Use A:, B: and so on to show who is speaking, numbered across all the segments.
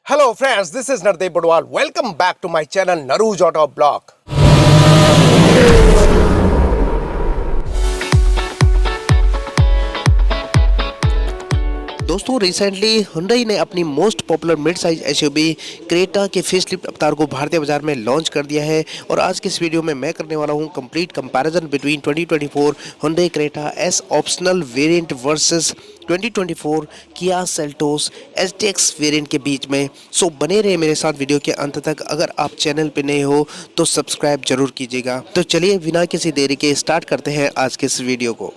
A: Hello friends, this is Nardeep Budwal. Welcome back to my channel Naruj Auto Blog.
B: दोस्तों recently Hyundai ने अपनी most popular mid size SUV Creta के facelift अवतार को भारतीय बाजार में लॉन्च कर दिया है और आज के इस वीडियो में मैं करने वाला हूं complete comparison between 2024 Hyundai Creta S optional variant versus 2024 Kia Seltos STX variant के बीच में। सो बने रहे मेरे साथ वीडियो के अंत तक। अगर आप चैनल पे नए हो तो सब्सक्राइब जरूर कीजिएगा। तो चलिए बिना किसी देरी के स्टार्ट करते हैं आज के इस वीडियो को।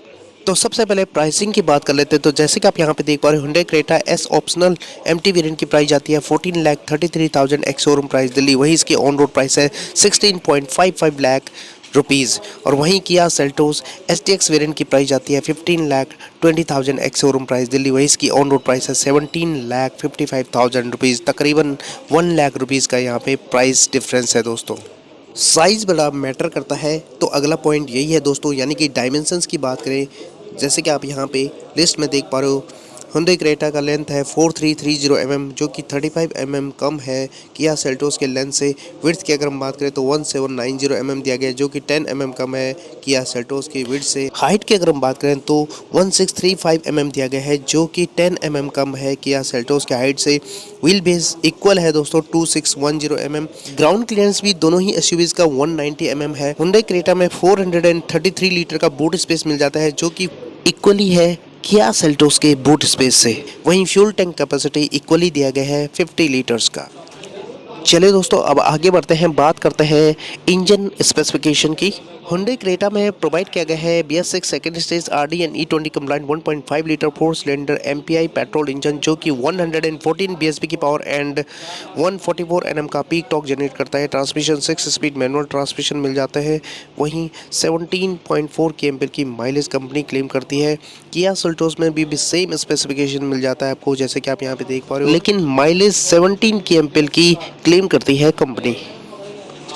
B: तो सबसे पहले प्राइसिंग की बात कर लेते हैं। तो जैसे कि आप यहाँ पे देख पा रहे हो Hyundai Creta S optional MT variant की प्राइस जाती है 14,33,000 एक्स शोरूम प्राइस दिल्ली। वहीं इसकी ऑन रोड प्राइस है 16.55 लाख रुपीज़। और वहीं किया सेल्टोस STX वेरिएंट की प्राइस जाती है 15,20,000 एक्स शोरूम प्राइस दिल्ली। वहीं इसकी ऑन रोड प्राइस है 17,55,000 रुपीज़। तकरीबन 1 लाख रुपीज़ का यहाँ पे प्राइस डिफरेंस है दोस्तों। साइज़ बड़ा मैटर करता है। तो अगला पॉइंट यही है दोस्तों, यानी कि डायमेंशंस की बात करें। जैसे कि आप यहाँ पे लिस्ट में देख पा रहे हो Hyundai क्रेटा का लेंथ है 4330 mm जो कि 35 mm कम है किया सेल्टोस के लेंथ से। विड्थ की अगर हम बात करें तो 1790 mm दिया गया है जो कि 10 mm कम है किया सेल्टोस की विड्थ से। हाइट की अगर हम बात करें तो 1635 mm दिया गया है जो कि 10 mm कम है किया सेल्टोस के हाइट से। व्हील बेस इक्वल है दोस्तों 2610 mm। ग्राउंड क्लियरेंस भी दोनों ही एसयूवीज का 190 mm है। Hyundai क्रेटा में 433 लीटर का बूट स्पेस मिल जाता है जो कि इक्वली है किया सेल्टोस के बूट स्पेस से। वहीं फ्यूल टैंक कैपेसिटी इक्वली दिया गया है 50 लीटर्स का। चलिए दोस्तों अब आगे बढ़ते हैं, बात करते हैं इंजन स्पेसिफिकेशन की। Hyundai क्रेटा में प्रोवाइड किया गया है BS6 second stage RD and E20 compliant 1.5 litre 4 cylinder MPI petrol engine जो कि 114 bhp की पावर एंड 144 Nm का पीक टॉर्क जनरेट करता है। ट्रांसमिशन 6 स्पीड मैनुअल ट्रांसमिशन मिल जाता है। वहीं 17.4 km की माइलेज कंपनी क्लेम करती है। किया सेल्टोस में भी सेम स्पेसिफिकेशन मिल जाता है आपको जैसे कि आप यहाँ पे देख पा रहे हो, लेकिन माइलेज 17 km की क्लेम करती है कंपनी।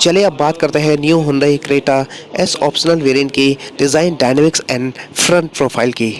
B: चलिए अब बात करते हैं new Hyundai Creta S optional variant की design, dynamics and front profile की।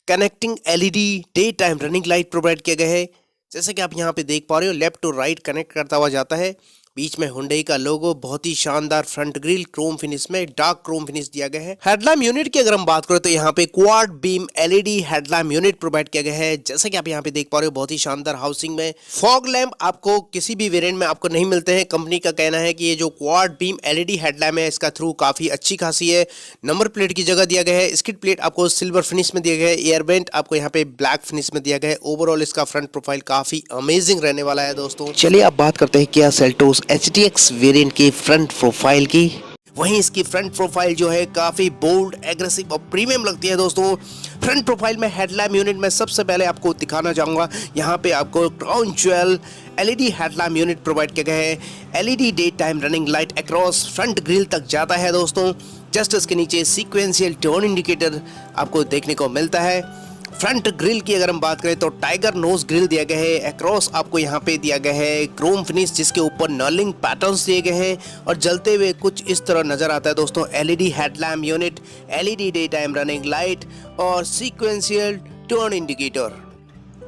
B: Connecting LED day time running light provide किया गया है। जैसे कि आप यहाँ पे देख पा रहे हो लेफ्ट टू राइट कनेक्ट करता हुआ जाता है। बीच में Hyundai का लोगो बहुत ही शानदार फ्रंट ग्रिल क्रोम फिनिश में डार्क क्रोम फिनिश दिया गया है। हेडलैम्प यूनिट की अगर हम बात करें तो यहाँ पे quad beam LED headlamp unit provide किया गया है। जैसे कि आप यहाँ पे देख पा रहे हो बहुत ही शानदार हाउसिंग में। फॉग लैम्प आपको किसी भी वेरिएंट में आपको नहीं मिलते हैं। कंपनी का कहना है कि ये जो क्वाड बीम LED हेडलैम्प है इसका थ्रू काफी अच्छी खासी है। नंबर प्लेट की जगह दिया गया है। स्किड प्लेट आपको सिल्वर फिनिश में दिया गया है। एयर वेंट आपको यहाँ पे ब्लैक फिनिश में दिया गया है। ओवरऑल इसका फ्रंट प्रोफाइल काफी अमेजिंग रहने वाला है दोस्तों। चलिए अब बात करते हैं किया सेल्टोस STX वेरिएंट की फ्रंट प्रोफाइल की। वहीं इसकी फ्रंट प्रोफाइल जो है काफी बोल्ड, एग्रेसिव और प्रीमियम लगती है दोस्तों। फ्रंट प्रोफाइल में हेडलैम्प यूनिट में सबसे पहले आपको दिखाना चाहूंगा, यहाँ पे आपको crown jewel LED headlamp unit provide किया गया है। LED day time running light across front grille तक जाता है दोस्तों। जस्ट इसके नीचे सीक्वेंशियल टर्न इंडिकेटर आपको देखने को मिलता है। फ्रंट ग्रिल की अगर हम बात करें तो टाइगर नोज ग्रिल दिया गया है। अक्रॉस आपको यहाँ पे दिया गया है क्रोम फिनिश जिसके ऊपर नर्लिंग पैटर्न्स दिए गए हैं और जलते हुए कुछ इस तरह नजर आता है दोस्तों। LED headlamp unit, LED day time running light और सीक्वेंशियल टर्न इंडिकेटर।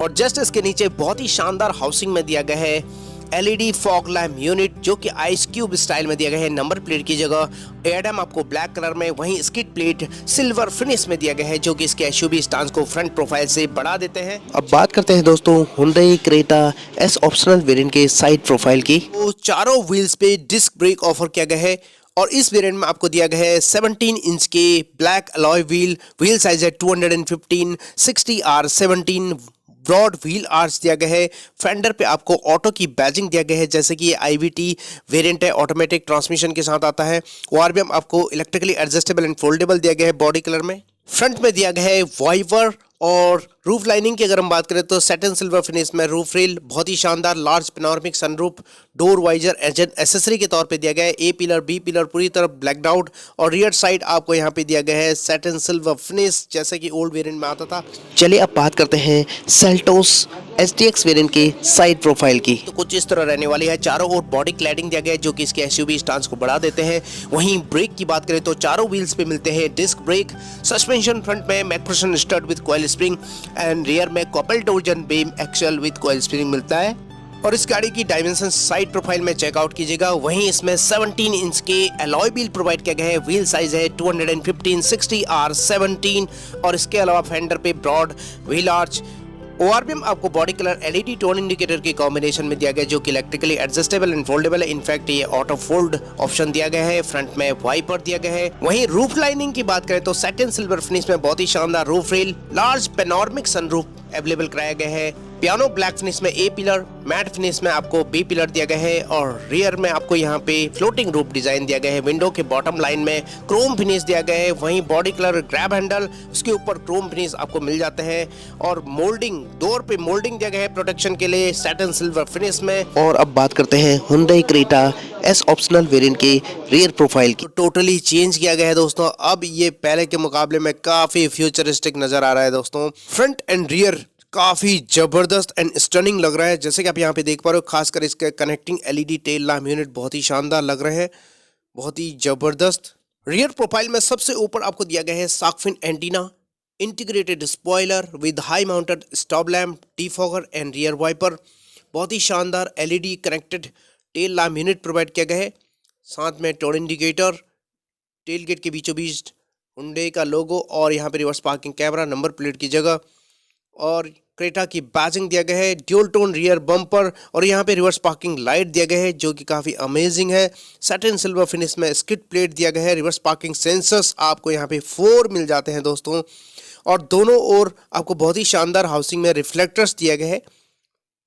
B: और जस्ट इसके नीचे बहुत ही शानदार हाउसिंग में दिया गया है LED फॉग लैम्प यूनिट जो कि आइस क्यूब स्टाइल में दिया गया है। नंबर प्लेट की जगह एडम आपको ब्लैक कलर में, वहीं स्किड प्लेट सिल्वर फिनिश में दिया गया है जो कि इसके एसयूवी स्टांस को फ्रंट प्रोफाइल से बढ़ा देते हैं। अब बात करते हैं दोस्तों Hyundai Creta S optional variant के साइड प्रोफाइल की। तो चारों व्हील्स पे डिस्क ब्रेक ऑफर किया गया है और इस वेरिएंट में आपको दिया गया है 17 इंच के ब्लैक अलॉय व्हील साइज है 215 60R17। ब्रॉड व्हील आर्च दिया गया है। फेंडर पे आपको ऑटो की बैजिंग दिया गया है जैसे कि ये IVT वेरिएंट है, ऑटोमेटिक ट्रांसमिशन के साथ आता है। ORVM आपको इलेक्ट्रिकली एडजस्टेबल एंड फोल्डेबल दिया गया है बॉडी कलर में। फ्रंट में दिया गया है वाइवर और रूफ लाइनिंग की अगर हम बात करें तो सैटिन सिल्वर फिनिश में रूफ रेल बहुत ही शानदार large panoramic sunroof door visor accessory के तौर पे दिया गया है। A पिलर B पिलर पूरी तरह ब्लैकड आउट और रियर साइड आपको यहाँ पे दिया गया है सैटिन सिल्वर फिनिश जैसे कि ओल्ड वेरिएंट में आता था। चलिए अब बात करते हैं सेल्टोस STX वेरिएंट की साइड प्रोफाइल की। तो कुछ इस तरह रहने वाली है। चारों ओर बॉडी क्लैडिंग दिया गया है जो कि इसके एसयूवी स्टांस को बढ़ा देते हैं। वहीं ब्रेक की बात करें तो चारों व्हील्स पे मिलते हैं डिस्क ब्रेक। सस्पेंशन फ्रंट में MacPherson strut with coil spring and rear में coupled torsion beam axle with coil spring मिलता है। और इस गाड़ी की डायमेंशन साइड प्रोफाइल में चेकआउट कीजिएगा। वहीं इसमें 17 इंच के अलॉय व्हील प्रोवाइड किया गया है। व्हील साइज है 215 60R17 और इसके अलावा फेंडर पे ब्रॉड व्हील आर्च। ORVM आपको body colour LED tone indicator के कॉम्बिनेशन में दिया गया है, जो कि इलेक्ट्रिकली एडजस्टेबल एंड फोल्डेबल है। इनफैक्ट ये ऑटो फोल्ड ऑप्शन दिया गया है। फ्रंट में वाइपर दिया गया है। वहीं रूफ लाइनिंग की बात करें तो सैटिन सिल्वर फिनिश में बहुत ही शानदार roof rail, large panoramic sunroof available कराया गया है। पियानो ब्लैक फिनिश में A पिलर, मैट फिनिश में आपको B पिलर दिया गया है और रियर में आपको यहाँ पे फ्लोटिंग रूफ डिजाइन दिया गया है। विंडो के बॉटम लाइन में क्रोम फिनिश दिया गया है। वहीं बॉडी कलर ग्रैब हैंडल, उसके ऊपर क्रोम फिनिश आपको मिल जाते हैं और मोल्डिंग, डोर पे मोल्डिंग दिया गया है प्रोटेक्शन के लिए सैटिन सिल्वर फिनिश में।
C: और अब बात करते हैं Hyundai Creta S optional variant के रियर प्रोफाइल की।
B: तो टोटली चेंज किया गया है दोस्तों। अब ये पहले के मुकाबले में काफी फ्यूचरिस्टिक नजर आ रहा है दोस्तों। फ्रंट एंड रियर काफी जबरदस्त एंड स्टनिंग लग रहा है, जैसे कि आप यहाँ पे देख पा रहे हो। खासकर इसके connecting LED tail lamp unit बहुत ही शानदार लग रहे हैं, बहुत ही जबरदस्त। रियर प्रोफाइल में सबसे ऊपर आपको दिया गया है shark fin antenna, integrated spoiler with high mounted stop lamp, defogger and rear wiper. बहुत ही शानदार LED connected tail lamp unit provide किया गया है। साथ में टर्न इंडिकेटर, टेल गेट के बीचों बीच हुंडई का लोगो और यहाँ पे reverse parking camera, number plate की जगह, और क्रेटा की बैजिंग दिया गया है। ड्यूल टोन रियर बम्पर और यहाँ पे रिवर्स पार्किंग लाइट दिया गया है, जो कि काफ़ी अमेजिंग है। सैटिन सिल्वर फिनिश में स्किड प्लेट दिया गया है। रिवर्स पार्किंग सेंसर्स आपको यहाँ पे 4 मिल जाते हैं दोस्तों, और दोनों ओर आपको बहुत ही शानदार हाउसिंग में रिफ्लेक्टर्स दिया गया है।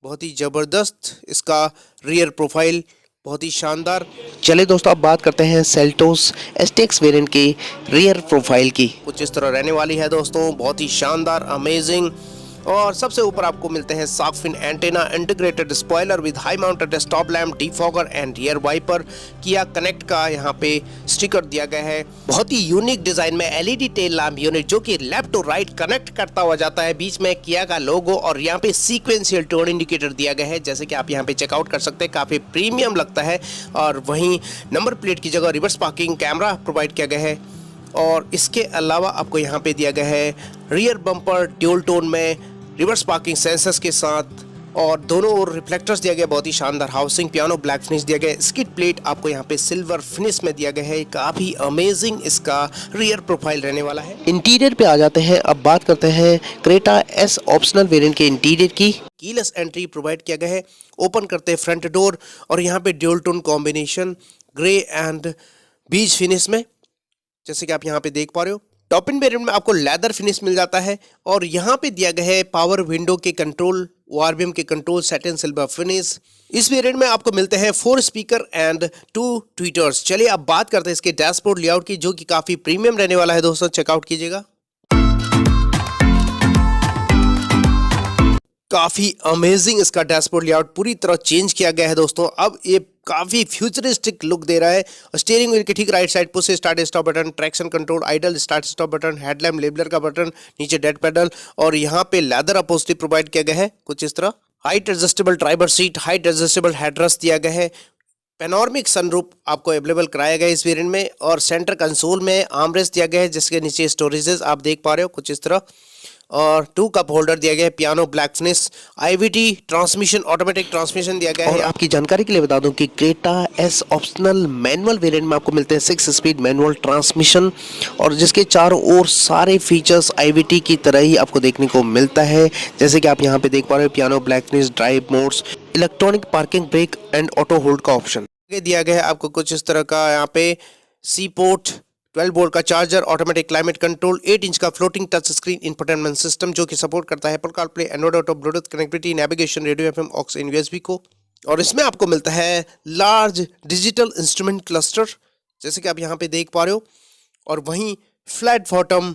B: बहुत ही ज़बरदस्त इसका रियर प्रोफाइल, बहुत ही शानदार।
C: चले दोस्तों अब बात करते हैं सेल्टोस STX वेरिएंट के रियर प्रोफाइल की।
B: कुछ इस तरह रहने वाली है दोस्तों, बहुत ही शानदार, अमेजिंग। और सबसे ऊपर आपको मिलते हैं shark fin antenna, integrated spoiler with high mounted stop lamp, defogger and rear wiper. Kia connect का यहाँ पे स्टिकर दिया गया है। बहुत ही यूनिक डिजाइन में LED टेल लैम्प यूनिट, जो कि लेफ्ट टू राइट कनेक्ट करता हुआ जाता है। बीच में किया का लोगो और यहाँ पे सीक्वेंशियल टर्न इंडिकेटर दिया गया है, जैसे कि आप यहाँ पे चेकआउट कर सकते हैं। काफी प्रीमियम लगता है। और वहीं नंबर प्लेट की जगह रिवर्स पार्किंग कैमरा प्रोवाइड किया गया है। और इसके अलावा आपको यहाँ पे दिया गया है रियर बम्पर ड्यूल टोन में रिवर्स पार्किंग सेंसर्स के साथ, और दोनों ओर रिफ्लेक्टर्स दिया गया, बहुत ही शानदार हाउसिंग। पियानो ब्लैक फिनिश दिया गया है। स्किड प्लेट आपको यहाँ पे सिल्वर फिनिश में दिया गया है। काफी अमेजिंग इसका रियर प्रोफाइल रहने वाला है।
C: इंटीरियर पे आ जाते हैं, अब बात करते हैं क्रेटा S ऑप्शनल वेरिएंट के इंटीरियर की।
B: कीलेस एंट्री प्रोवाइड किया गया है। ओपन करते हैं फ्रंट डोर और यहाँ पे dual tone combination grey and बीज फिनिश में, जैसे कि आप यहाँ पे देख पा रहे हो। टॉप इन वेरिएंट में आपको लेदर फिनिश मिल जाता है और यहाँ पे दिया गया है पावर विंडो के कंट्रोल, ORVM के कंट्रोल, सैटिन सिल्वर फिनिश। इस वेरिएंट में आपको मिलते हैं 4 स्पीकर एंड 2 ट्वीटर्स। चलिए अब बात करते हैं इसके डैशबोर्ड लेआउट की, जो कि काफी प्रीमियम रहने वाला है दोस्तों। चेकआउट कीजिएगा। काफी अमेजिंग इसका डैशबोर्ड लेआउट पूरी तरह चेंज किया गया है दोस्तों। अब ये काफी फ्यूचरिस्टिक लुक दे रहा है। स्टीयरिंग व्हील के ठीक right side push start stop button, traction control, idle start stop button, headlamp labeller का बटन, नीचे डेड पेडल, और यहाँ पे लेदर अपहोल्स्ट्री प्रोवाइड किया गया है कुछ इस तरह। Height adjustable driver seat, height adjustable headrest दिया गया है। पेनोरमिक सनरूफ आपको अवेलेबल कराया गया है इस वेरिएंट में, और सेंटर कंसोल में आर्मरेस्ट दिया गया है, जिसके नीचे स्टोरेजेस आप देख पा रहे हो कुछ इस तरह, और 2 कप होल्डर दिया गया है। Piano black finish, IVT transmission, automatic transmission दिया गया
C: और
B: है।
C: आपकी जानकारी के लिए बता दूं कि Creta S optional manual variant में आपको मिलते हैं 6 स्पीड मैनुअल ट्रांसमिशन, और जिसके चारों ओर सारे फीचर्स IVT की तरह ही आपको देखने को मिलता है, जैसे कि आप यहाँ पे देख पा रहे हो। Piano black finish, drive modes, electronic parking brake and auto hold का ऑप्शन
B: दिया गया है आपको कुछ इस तरह का। यहाँ पे C पोर्ट, 12 वोल्ट का charger, automatic climate control, 8 inch का floating touch screen infotainment system, जो कि सपोर्ट करता है Apple CarPlay, Android auto, Bluetooth connectivity, navigation, radio FM, aux in USB को। और इसमें आपको मिलता है लार्ज डिजिटल इंस्ट्रूमेंट क्लस्टर, जैसे कि आप यहाँ पे देख पा रहे हो। और वहीं flat bottom,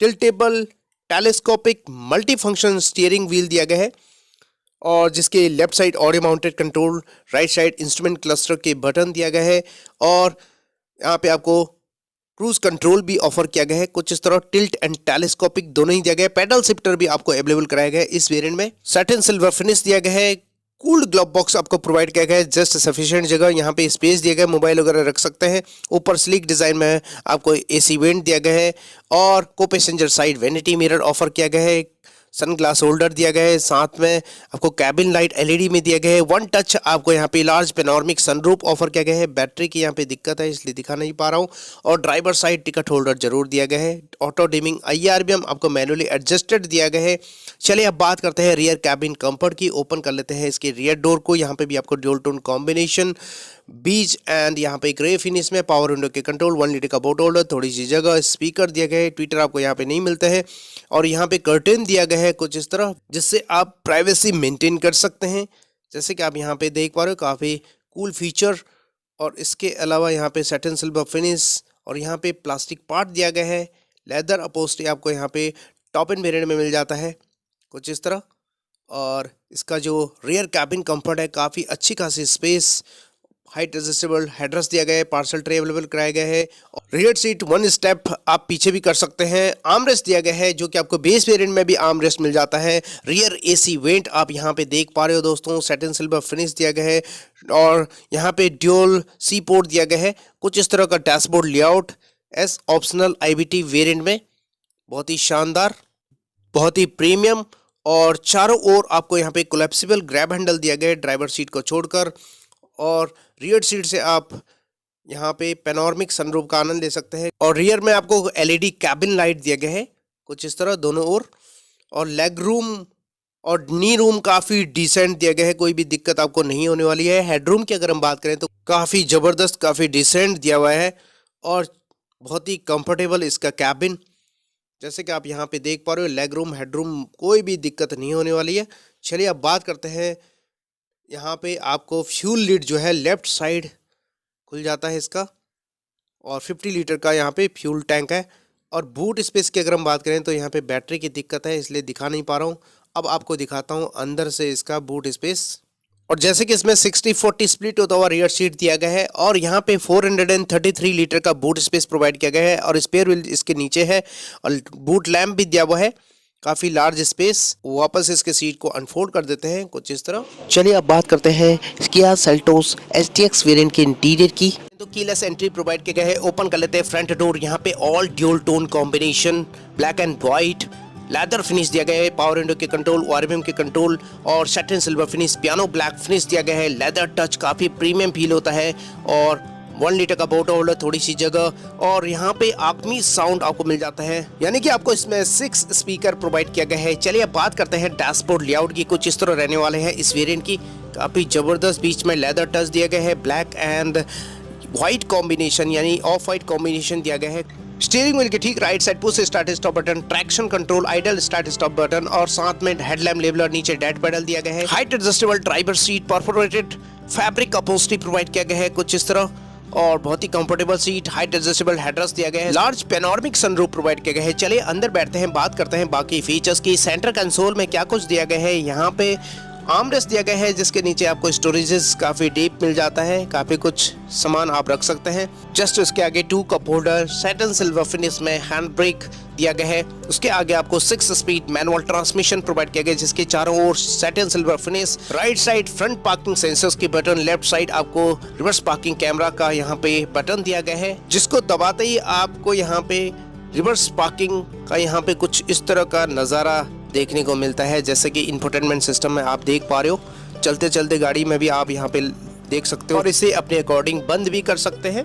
B: tiltable, telescopic, multi function steering wheel दिया गया है, और जिसके left side audio mounted control, right side instrument cluster के बटन दिया गया है। और यहाँ पे आपको क्रूज कंट्रोल भी ऑफर किया गया है कुछ इस तरह। टिल्ट एंड टेलीस्कोपिक दोनों ही दिया गया है। पेडल शिफ्टर भी आपको अवेलेबल कराया गया है इस वेरिएंट में। सैटिन सिल्वर फिनिश दिया गया है। कूल्ड ग्लव बॉक्स आपको प्रोवाइड किया गया है, जस्ट सफिशिएंट जगह यहाँ पे स्पेस दिया गया है, मोबाइल वगैरह रख सकते हैं। ऊपर स्लीक डिजाइन में आपको AC वेंट दिया गया है, और को passenger side vanity mirror offer किया गया है। सन ग्लास होल्डर दिया गया है, साथ में आपको कैबिन लाइट एलईडी में दिया गया है। वन टच आपको यहाँ पे लार्ज पेनोरमिक सनरूफ ऑफर किया गया है। बैटरी की यहाँ पे दिक्कत है इसलिए दिखा नहीं पा रहा हूँ। और ड्राइवर साइड टिकट होल्डर जरूर दिया गया है। ऑटो डिमिंग IRBM आपको मैनुअली एडजस्टेड दिया गया है। चलिए अब बात करते हैं रियर कैबिन कंफर्ट की। ओपन कर लेते हैं इसके रियर डोर को। यहाँ पे भी आपको ड्यूल टोन कॉम्बिनेशन बीज एंड यहाँ पे ग्रे फिनिश में पावर विंडो के कंट्रोल, 1 लीटर का बोट होल्डर, थोड़ी सी जगह, स्पीकर दिया गया है। ट्विटर आपको यहाँ पे नहीं मिलता है। और यहाँ पे कर्टेन दिया गया है कुछ इस तरह, जिससे आप प्राइवेसी मेंटेन कर सकते हैं। जैसे कि आप यहाँ पे देख पा रहे हो, काफ़ी कूल फीचर। और इसके अलावा यहाँ पे सैटिन सिल्वर फिनिश और यहाँ पे प्लास्टिक पार्ट दिया गया है। लेदर अपोस्ट्री आपको यहाँ पे टॉप एंड वेरिएंट में मिल जाता है कुछ इस तरह। और इसका जो रियर कैबिन कंफर्ट है, काफ़ी अच्छी खासी स्पेस, हाइट एडजस्टेबल हेडरेस्ट दिया गया है, पार्सल ट्रे अवेलेबल कराया गया है। रियर सीट 1 स्टेप आप पीछे भी कर सकते हैं। आर्मरेस्ट दिया गया है जो कि आपको बेस वेरिएंट में भी आर्मरेस्ट मिल जाता है। रियर AC वेंट आप यहाँ पे देख पा रहे हो दोस्तों, सैटिन सिल्वर फिनिश दिया गया है। और यहाँ पे ड्यूल C पोर्ट दिया गया है। कुछ इस तरह का dashboard layout S optional IVT variant में, बहुत ही शानदार, बहुत ही प्रीमियम। और चारों ओर आपको यहाँ पे कोलैप्सिबल ग्रैब हैंडल दिया गया है ड्राइवर सीट को छोड़कर। और रियर सीट से आप यहाँ पे पेनोरमिक सनरूफ का आनंद ले सकते हैं। और रियर में आपको LED कैबिन लाइट दिया गया है कुछ इस तरह दोनों ओर। और लेग रूम और नी रूम काफ़ी डिसेंट दिया गया है, कोई भी दिक्कत आपको नहीं होने वाली है। हेडरूम की अगर हम बात करें तो काफ़ी ज़बरदस्त, काफ़ी डिसेंट दिया हुआ है और बहुत ही कंफर्टेबल इसका कैबिन। जैसे कि आप यहाँ पे देख पा रहे हो, लेग रूम, हेडरूम, कोई भी दिक्कत नहीं होने वाली है। चलिए अब बात करते हैं, यहाँ पे आपको फ्यूल लिड जो है लेफ्ट साइड खुल जाता है इसका। और 50 लीटर का यहाँ पे फ्यूल टैंक है। और बूट स्पेस की अगर हम बात करें तो यहाँ पे बैटरी की दिक्कत है इसलिए दिखा नहीं पा रहा हूँ। अब आपको दिखाता हूँ अंदर से इसका बूट स्पेस। और जैसे कि इसमें 60-40 स्प्लिट होता हुआ रियर सीट दिया गया है। और यहाँ पे 433 लीटर का बूट स्पेस प्रोवाइड किया गया है। और स्पेयर व्हील इसके नीचे है और बूट लैम्प भी दिया हुआ है, काफ़ी लार्ज स्पेस। वापस इसके सीट को अनफोल्ड कर देते हैं कुछ इस तरह।
C: चलिए अब बात करते हैं किया सेल्टोस STX वेरिएंट के इंटीरियर की।
B: तो कीलेस एंट्री प्रोवाइड किया गया है। ओपन कर लेते हैं फ्रंट डोर। यहाँ पे all dual tone combination, black and white, leather finish दिया गया है। पावर विंडो के कंट्रोल, ORVM के कंट्रोल और satin silver finish, piano black finish दिया गया है। लेदर टच, काफ़ी प्रीमियम फील होता है। और 1 लीटर का बोट होल्डर, थोड़ी सी जगह। और यहाँ पे आर्मी साउंड आपको मिल जाता है, यानी कि आपको इसमें 6 स्पीकर प्रोवाइड किया गया है। चलिए अब बात करते हैं डैशबोर्ड लेआउट की। कुछ इस तरह रहने वाले हैं इस वेरिएंट की, काफ़ी ज़बरदस्त। बीच में लेदर टच दिया गया है, ब्लैक एंड वाइट कॉम्बिनेशन यानी ऑफ वाइट कॉम्बिनेशन दिया गया है। स्टीयरिंग व्हील के ठीक right side push start stop button, traction control, idle start stop button और साथ में हेडलैम्प लेवलर, नीचे डेड पेडल दिया गया है। Height adjustable driver seat, perforated fabric upholstery provide किया गया है कुछ इस तरह। और बहुत ही comfortable seat, height adjustable headrest दिया गया है। लार्ज पेनोरमिक सनरूफ प्रोवाइड किया गया है। चलिए अंदर बैठते हैं, बात करते हैं बाकी फीचर्स की। सेंटर कंसोल में क्या कुछ दिया गया है, यहाँ पे आर्मरेस्ट दिया गया है जिसके नीचे आपको स्टोरेजेस काफ़ी डीप मिल जाता है, काफ़ी कुछ सामान आप रख सकते हैं। जस्ट उसके आगे 2 cup holder, satin silver finish में हैंड ब्रेक दिया गया है। उसके आगे आपको 6 स्पीड मैनुअल ट्रांसमिशन प्रोवाइड किया गया है जिसके चारों ओर satin silver finish. Right side front parking sensors की बटन, लेफ्ट साइड आपको रिवर्स पार्किंग कैमरा का यहाँ पे बटन दिया गया है जिसको दबाते ही आपको यहाँ पे रिवर्स पार्किंग का यहाँ पे कुछ इस तरह का नज़ारा देखने को मिलता है। जैसे कि इंफोटेनमेंट सिस्टम में आप देख पा रहे हो, चलते चलते गाड़ी में भी आप यहाँ पे देख सकते हो और इसे अपने अकॉर्डिंग बंद भी कर सकते हैं।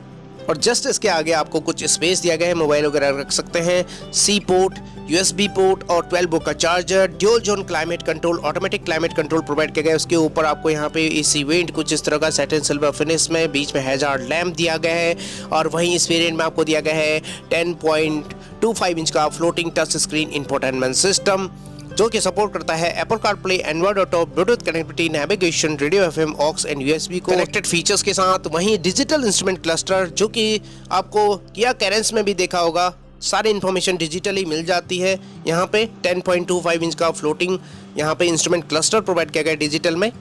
B: और जस्ट इसके आगे आपको कुछ स्पेस दिया गया है, मोबाइल वगैरह रख सकते हैं। C पोर्ट, USB पोर्ट और 12 वोल्ट का charger. Dual zone climate control, automatic climate control provide किया गया है। उसके ऊपर आपको यहाँ पे AC वेंट कुछ इस तरह का सैटिन सिल्वर फिनिश में, बीच में हैजार्ड लैम्प दिया गया है। और वहीं इस वेरिएंट में आपको दिया गया है 10.25 इंच का floating touch screen infotainment system जो कि सपोर्ट करता है Apple CarPlay, Android auto, Bluetooth connectivity, navigation, radio FM, aux and USB को कनेक्टेड फीचर्स के साथ। वहीं डिजिटल इंस्ट्रूमेंट क्लस्टर जो कि आपको किया कैरेंस में भी देखा होगा, सारी इन्फॉर्मेशन डिजिटली मिल जाती है। यहाँ पे 10.25 इंच का फ्लोटिंग यहाँ पे इंस्ट्रूमेंट क्लस्टर प्रोवाइड किया गया है डिजिटल में।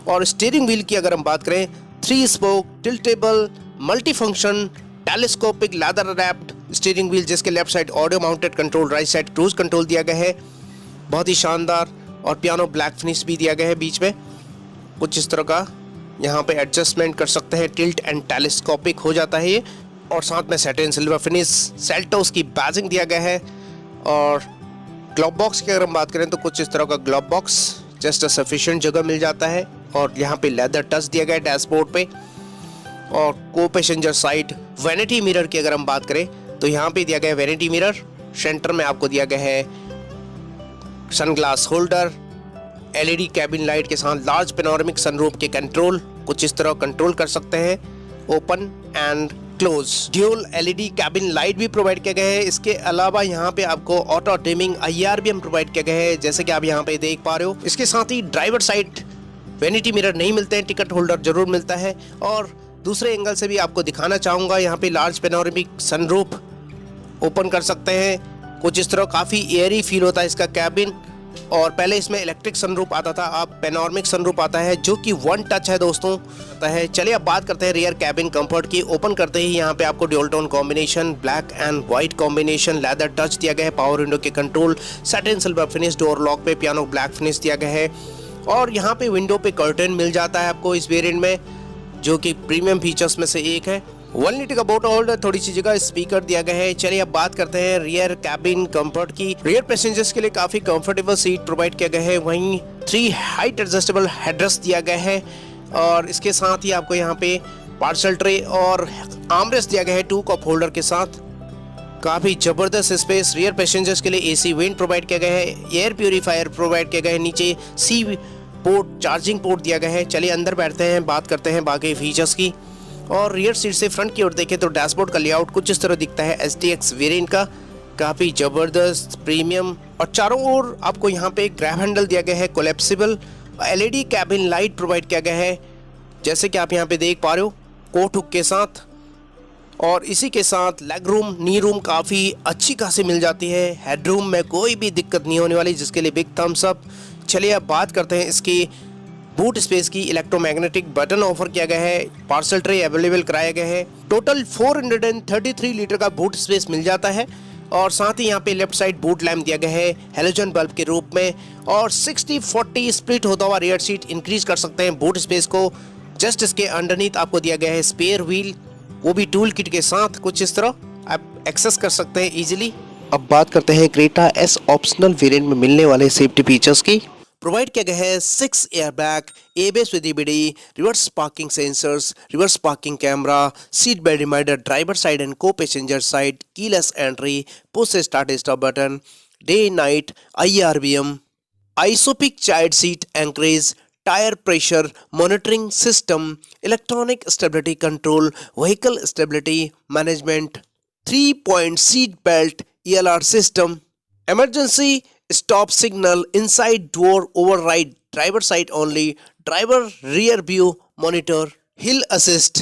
B: और स्टीयरिंग व्हील की अगर हम बात करें, 3 spoke, tiltable, multi function, telescopic leather wrapped steering wheel जिसके left side audio mounted control, right side cruise control दिया गया है, बहुत ही शानदार। और पियानो ब्लैक फिनिश भी दिया गया है बीच में कुछ इस तरह का। यहाँ पे एडजस्टमेंट कर सकते हैं, टिल्ट एंड टेलीस्कोपिक हो जाता है ये। और साथ में सैटिन सिल्वर फिनिश, सेल्टोस की बैजिंग दिया गया है। और ग्लोव बॉक्स की अगर हम बात करें तो कुछ इस तरह का ग्लोव बॉक्स, जस्ट सफिशिएंट जगह मिल जाता है। और यहाँ पे लेदर टच दिया गया है डैशबोर्ड पे। और को पैसेंजर साइड वैनिटी मिरर की अगर हम बात करें तो यहाँ पे दिया गया है वैनिटी मिरर। सेंटर में आपको दिया गया है sunglass holder, LED cabin light के साथ लार्ज पेनोरामिक सनरूफ के कंट्रोल, कुछ इस तरह कंट्रोल कर सकते हैं, open and close. Dual LED cabin light भी प्रोवाइड किया गया है। इसके अलावा यहाँ पे आपको ऑटो डिमिंग IR भी हम प्रोवाइड किया गया है, जैसे कि आप यहाँ पे देख पा रहे हो। इसके साथ ही ड्राइवर साइड वैनिटी मिरर नहीं मिलते हैं, टिकट होल्डर जरूर मिलता है। और दूसरे एंगल से भी आपको दिखाना चाहूँगा, यहाँ पे लार्ज पेनोरामिक सनरूफ ओपन कर सकते हैं। कुछ इस तरह काफ़ी एयरी फील होता है इसका कैबिन। और पहले इसमें इलेक्ट्रिक सनरूफ आता था, अब पेनोरामिक सनरूफ आता है जो कि वन टच है दोस्तों। चलिए अब बात करते हैं रियर कैबिन कंफर्ट की। ओपन करते ही यहाँ पे आपको dual tone combination, black and white combination, leather touch दिया गया है, पावर विंडो के control, satin silver finish, door lock पे पियानो ब्लैक फिनिश दिया गया है। और यहाँ पे विंडो पे कर्टन मिल जाता है आपको इस वेरिएंट में, जो कि प्रीमियम फीचर्स में से एक है। 1 लीटर का बोटल होल्डर, थोड़ी सी जगह स्पीकर दिया गया है। चलिए अब बात करते हैं रियर कैबिन कंफर्ट की। रियर पैसेंजर्स के लिए काफी कंफर्टेबल सीट प्रोवाइड किया गया है। वहीं 3 हाइट एडजस्टेबल हेडरेस्ट दिया गया है। और इसके साथ ही आपको यहाँ पे पार्सल ट्रे और आर्मरेस्ट दिया गया है 2 कप होल्डर के साथ। काफी जबरदस्त स्पेस। रियर पैसेंजर्स के लिए AC वेंट प्रोवाइड किया गया है, एयर प्यूरीफायर प्रोवाइड किया गया है, नीचे C पोर्ट, चार्जिंग पोर्ट दिया गया है। चलिए अंदर बैठते हैं, बात करते हैं बाकी फीचर्स की। और रियर सीट से फ्रंट की ओर देखें तो डैशबोर्ड का लेआउट कुछ इस तरह दिखता है STX वेरिएंट का, काफ़ी ज़बरदस्त प्रीमियम। और चारों ओर आपको यहाँ पे ग्रैब हैंडल दिया गया है, collapsible LED cabin light provide किया गया है, जैसे कि आप यहाँ पे देख पा रहे हो, कोट हुक के साथ। और इसी के साथ लेग रूम, नी रूम काफ़ी अच्छी खासी मिल जाती है। हेडरूम में कोई भी दिक्कत नहीं होने वाली, जिसके लिए बिग थम्स अप। चलिए अब बात करते हैं इसकी बूट स्पेस की। इलेक्ट्रोमैग्नेटिक बटन ऑफर किया गया है, पार्सल ट्रे अवेलेबल कराया गया है। टोटल 433 लीटर का बूट स्पेस मिल जाता है। और साथ ही यहाँ पे लेफ्ट साइड बूट लैम्प दिया गया है हेलोजन बल्ब के रूप में। और 60-40 स्प्लिट होता हुआ रियर सीट इंक्रीज कर सकते हैं बूट स्पेस को। जस्ट इसके अंडरनीथ आपको दिया गया है स्पेयर व्हील, वो भी टूल किट के साथ। कुछ इस तरह आप एक्सेस कर सकते हैं इजीली।
C: अब बात करते हैं क्रेटा S ऑप्शनल वेरिएंट में मिलने वाले सेफ्टी फीचर्स की।
B: प्रोवाइड किया गया है 6 airbag, ABS with EBD, reverse parking sensors, reverse parking camera, seat belt reminder, driver side and को passenger side, keyless entry, push start stop button, day night IRBM, ISOFIX child seat anchorage, tyre pressure monitoring system, electronic stability control, vehicle stability management, 3-point seat belt ELR system, emergency stop signal, inside door override, driver side only, driver rear view monitor, hill assist,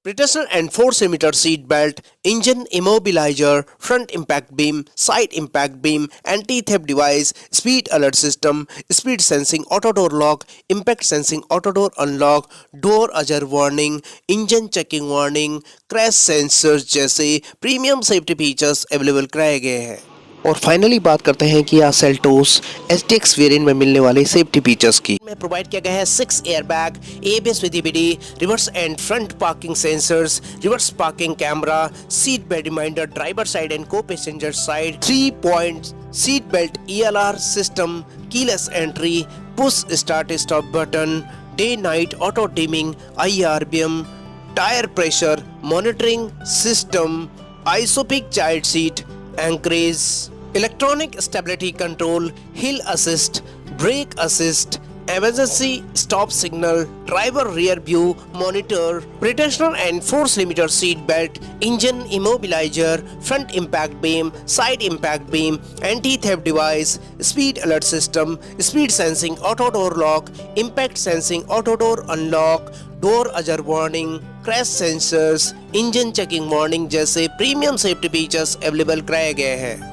B: pretension and force emitter seat belt, engine immobilizer, front impact beam, side impact beam, anti-theft device, speed alert system, speed sensing auto door lock, impact sensing auto door unlock, door ajar warning, engine checking warning, crash sensors जैसे premium safety features available कराए गए हैं।
C: और finally बात करते हैं कि Seltos STX variant में मिलने वाले सेफ्टी फीचर्स की।
B: में प्रोवाइड किया गया है 6 airbag, ABS with EBD, reverse and front parking sensors, reverse parking camera, seat belt reminder, driver side and को passenger side, 3-point seat belt ELR system, keyless entry, push start stop button, day night auto dimming IRBM, tyre pressure monitoring system, ISOFIX child seat anchorage, electronic stability control, hill assist, brake assist, emergency stop signal, driver rear view monitor, pretension and force limiter seat belt, engine immobilizer, front impact beam, side impact beam, anti-theft device, speed alert system, speed sensing auto door lock, impact sensing auto door unlock, door ajar warning, crash sensors, engine checking warning जैसे premium safety features available कराए गए हैं।